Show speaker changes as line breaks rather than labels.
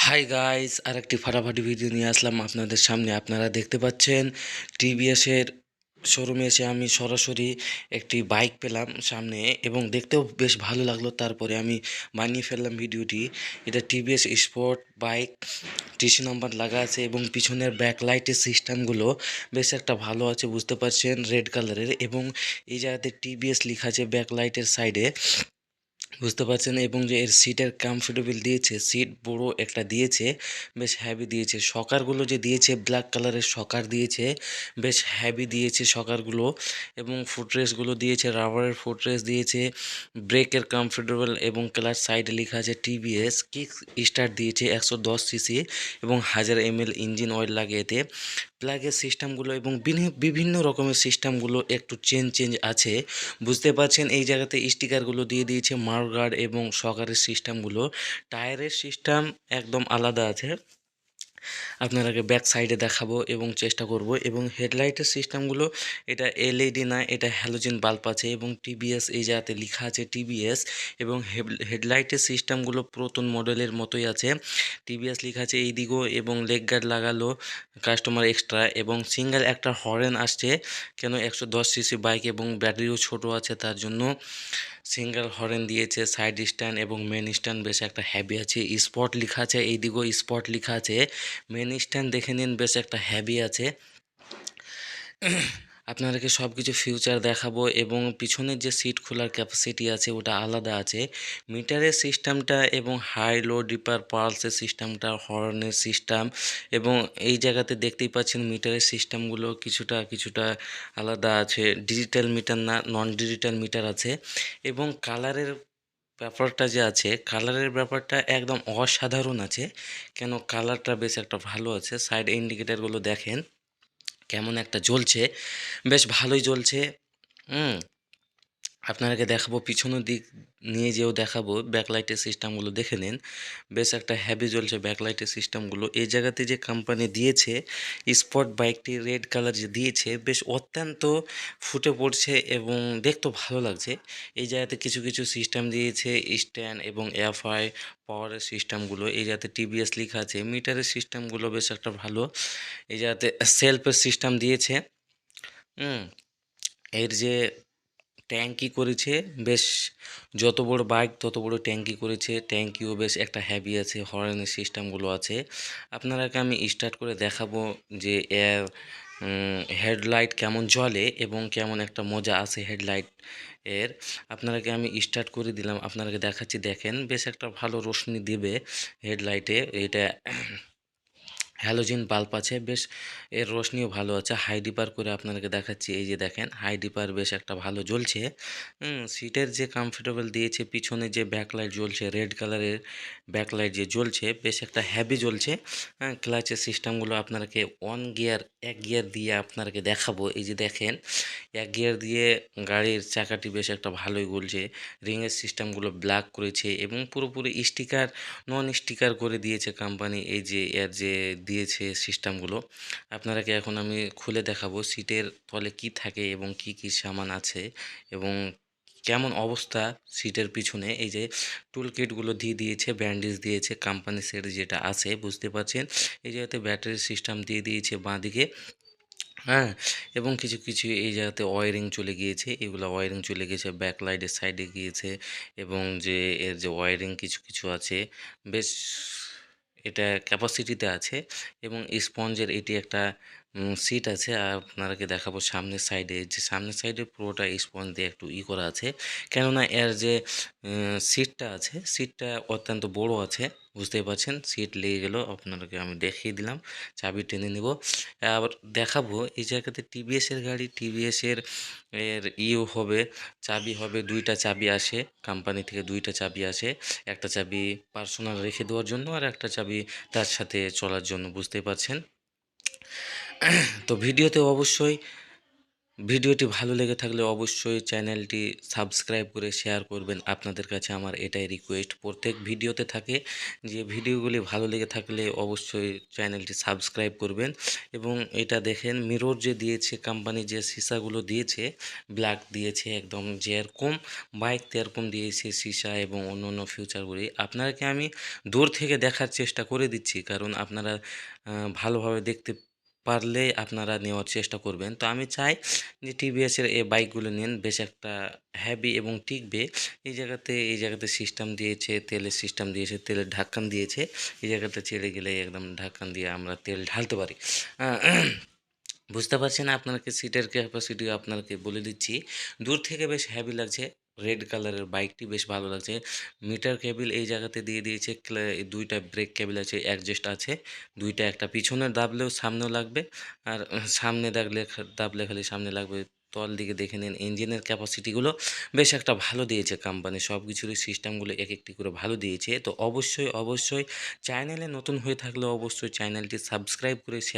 Hi guys, আরেকটি ফাটাফাটি video নিয়ে আসলাম আপনাদের সামনে। আপনারা দেখতে পাচ্ছেন টিভিএসের শোরুমে এসে আমি সরাসরি একটি বাইক পেলাম সামনে এবং দেখতেও বেশ ভালো লাগলো। তারপরে আমি বানিয়ে ফেললাম ভিডিওটি। এটা TVS sport bike, TC number লাগা আছে এবং পিছনের ব্যাকলাইটের সিস্টেমগুলো বেশ একটা ভালো আছে, বুঝতে পারছেন, রেড কালারের। এবং এই জায়গাতে টিভিএস লেখা আছে ব্যাকলাইটের সাইডে, বুঝতে পারছেন। এবং যে এর সিটের কমফোর্টেবল দিয়েছে, সিট বড় একটা দিয়েছে, বেশ হ্যাভি দিয়েছে। শকারগুলো যে দিয়েছে ব্ল্যাক কালারের শকার দিয়েছে, বেশ হ্যাভি দিয়েছে শকারগুলো। এবং ফুটরেস্টগুলো দিয়েছে রাবারের ফুটরেস্ট দিয়েছে। ব্রেকের কমফোর্টেবল এবং ক্লাচ সাইডে লেখা আছে টিভিএস। কিক স্টার্ট দিয়েছে 110 সিসি এবং 1000 ml ইঞ্জিন অয়েল লাগে এতে। প্লাগের সিস্টেমগুলো এবং বিভিন্ন রকমের সিস্টেমগুলো একটু চেঞ্জ আছে, বুঝতে পারছেন। এই জায়গাতে স্টিকারগুলো দিয়ে দিয়েছে মারগার্ড এবং শকারের সিস্টেমগুলো। টায়ারের সিস্টেম একদম আলাদা আছে, আপনারাকে ব্যাক সাইডে দেখাবো এবং চেষ্টা করব। এবং হেডলাইটের সিস্টেমগুলো, এটা এলইডি না, এটা হ্যালোজেন বাল্ব আছে এবং টিভিএস এই জায়গাতে লেখা আছে টিভিএস। এবং হেডলাইটের সিস্টেমগুলো পুরাতন মডেলের মতোই আছে, টিভিএস লেখা আছে এই দিকেও। এবং লেগ গার্ড লাগালো কাস্টমার এক্সট্রা এবং সিঙ্গেল একটা হর্ন আসছে, কেন 110 সিসি বাইক এবং ব্যাটারিও ছোট আছে তার জন্য সিঙ্গেল হর্ন দিয়েছে। সাইড স্ট্যান্ড এবং মেন স্ট্যান্ড বেশ একটা হ্যাভি আছে। স্পট লেখা আছে এই দিকেও স্পট লেখা আছে। মেন স্ট্যান্ড দেখে নিন, বেশ একটা হ্যাভি আছে। আপনাদেরকে সব কিছু ফিউচার দেখাবো এবং পিছনের যে সিট খোলার ক্যাপাসিটি আছে ওটা আলাদা আছে। মিটারের সিস্টেমটা এবং হাই লো ডিপার পালসের সিস্টেমটা, হর্নের সিস্টেম এবং এই জায়গাতে দেখতেই পাচ্ছেন মিটারের সিস্টেমগুলো কিছুটা কিছুটা আলাদা আছে। ডিজিটাল মিটার না, নন ডিজিটাল মিটার আছে। এবং কালারের ব্যাপারটা যে আছে, কালারের ব্যাপারটা একদম অসাধারণ আছে, কেন কালারটা বেশ একটা ভালো আছে। সাইড ইন্ডিকেটারগুলো দেখেন কেমন একটা জ্বলছে, বেশ ভালোই জ্বলছে। হুম, আপনাদেরকে দেখাবো পিছনের দিক নিয়ে যেও দেখাবো। ব্যাকলাইটের সিস্টেমগুলো দেখে নিন, বেশ একটা হ্যাভি জ্বলছে ব্যাকলাইটের সিস্টেমগুলো। এই জায়গাতে যে কোম্পানি দিয়েছে স্পট বাইকটি রেড কালার যে দিয়েছে, বেশ অত্যন্ত ফুটে পড়ছে এবং দেখতেও ভালো লাগছে। এই জায়গাতে কিছু কিছু সিস্টেম দিয়েছে, স্ট্যান্ড এবং এফআই পাওয়ারের সিস্টেমগুলো। এই জায়গাতে টিভিএস লেখা আছে। মিটারের সিস্টেমগুলো বেশ একটা ভালো। এই জায়গাতে সেলফের সিস্টেম দিয়েছে। হুম, এর যে ট্যাঙ্কি করেছে, বেশ যত বড় বাইক তত বড় ট্যাঙ্কি করেছে। ট্যাঙ্কিও বেশ একটা হ্যাভি আছে, হর্নের সিস্টেমগুলো আছে। আপনারাকে আমি স্টার্ট করে দেখাবো যে এর হেডলাইট কেমন জ্বলে এবং কেমন একটা মজা আছে হেডলাইট এর। আপনারাকে আমি স্টার্ট করে দিলাম, আপনারাকে দেখাচ্ছি, দেখেন বেশ একটা ভালো রোশনি দেবে হেডলাইটে। এটা হ্যালোজেন বাল্ব আছে, বেশ এর রোশনিও ভালো আছে। হাই ডিপার করে আপনাদেরকে দেখাচ্ছি, এই যে দেখেন হাই ডিপার বেশ একটা ভালো জ্বলছে। সিটের যে কমফোর্টেবল দিয়েছে, পিছনে যে ব্যাকলাইট জ্বলছে রেড কালারের ব্যাকলাইট যে জ্বলছে, বেশ একটা হ্যাভি জ্বলছে। হ্যাঁ, ক্লাচের সিস্টেমগুলো আপনাদেরকে এক গিয়ার দিয়ে আপনাদেরকে দেখাবো। এই যে দেখেন এক গিয়ার দিয়ে গাড়ির চাকাটি বেশ একটা ভালোই গলছে। রিংয়ের সিস্টেমগুলো ব্ল্যাক করেছে এবং পুরোপুরি স্টিকার নন স্টিকার করে দিয়েছে কোম্পানি। এই যে এর যে দিয়েছে সিস্টেমগুলো, আপনারাকে এখন আমি খুলে দেখাবো সিটের তলে কি থাকে এবং কি কি সামান আছে এবং কেমন অবস্থা সিটের পিছনে। এই যে টুল কিটগুলো দিয়ে দিয়েছে, ব্যান্ডেজ দিয়েছে কোম্পানি সেট যেটা আছে, বুঝতে পারছেন। এই জায়গাতে ব্যাটারি সিস্টেম দিয়ে দিয়েছে বাঁদিকে। হ্যাঁ, এবং কিছু কিছু এই জায়গাতে ওয়ারিং চলে গিয়েছে, এগুলো ওয়ারিং চলে গেছে ব্যাকলাইটের সাইডে গিয়েছে। এবং যে এর যে ওয়ারিং কিছু কিছু আছে, বেশ এটা ক্যাপাসিটিতে আছে। এবং স্পঞ্জের এটি একটা সিট আছে। আর আপনাদেরকে দেখাবো সামনের সাইডে, যে সামনের সাইডে পুরোটা স্পঞ্জ দিয়ে একটু করা আছে, কেননা এর যে সিটটা আছে, সিটটা অত্যন্ত বড় আছে, বুঝতেই পারছেন। সিট লেগে গেল, আপনাদেরকে আমি দেখিয়ে দিলাম, চাবি টেনে নিব। আবার দেখাবো এই জায়গাতে টিভিএসের গাড়ি, টিভিএসের এর হবে, চাবি হবে দুইটা চাবি আসে কোম্পানি থেকে, দুইটা চাবি আসে। একটা চাবি পার্সোনাল রেখে দেওয়ার জন্য আর একটা চাবি তার সাথে চলার জন্য, বুঝতেই পারছেন। তো ভিডিওতে অবশ্যই ভিডিওটি ভালো লেগে থাকলে অবশ্যই চ্যানেলটি সাবস্ক্রাইব করে শেয়ার করবেন। আপনাদের কাছে আমার এটাই রিকোয়েস্ট। প্রত্যেক ভিডিওতে থাকে যে ভিডিওগুলি ভালো লেগে থাকলে অবশ্যই চ্যানেলটি সাবস্ক্রাইব করবেন। এবং এটা দেখেন মিরর যে দিয়েছে কোম্পানি, যে সিসাগুলো দিয়েছে ব্ল্যাক দিয়েছে, একদম যেরকম বাইক তেরকম দিয়েছে সিসা এবং অন্য ফিউচারগুলি। আপনাকে আমি দূর থেকে দেখার চেষ্টা করে দিচ্ছি, কারণ আপনারা ভালোভাবে দেখতে পারলে আপনারা নেওয়ার চেষ্টা করবেন। তো আমি চাই যে টিভিএসের এই বাইকগুলো নিন, বেশ একটা হেভি এবং টিকবে। এই জায়গাতে সিস্টেম দিয়েছে, তেলের সিস্টেম দিয়েছে, তেলের ঢাকন দিয়েছে। এই জায়গাতে ছেড়ে গেলে একদম ঢাকন দিয়ে আমরা তেল ঢালতে পারি। বুঝতে পারছেন আপনাকে সিটের ক্যাপাসিটি আপনাকে বলে দিচ্ছি। দূর থেকে বেশ হেভি লাগছে। রেড কালারের বাইকটি বেশ ভালো লাগছে। মিটার কেবল এই জায়গাতে দিয়ে দিয়েছে। ২টা ব্রেক কেবল আছে, অ্যাডজাস্ট আছে ২টা, একটা পিছনে দাবলেও সামনেও লাগবে। আর সামনে দাবলে খালি সামনে লাগবে। তল দিকে দেখে নিন ইঞ্জিনের ক্যাপাসিটিগুলো বেশ একটা ভালো দিয়েছে কোম্পানি। সব কিছুরই সিস্টেমগুলো এক একটি করে ভালো দিয়েছে। তো অবশ্যই চ্যানেলে নতুন হয়ে থাকলে অবশ্যই চ্যানেলটি সাবস্ক্রাইব করে শেয়ার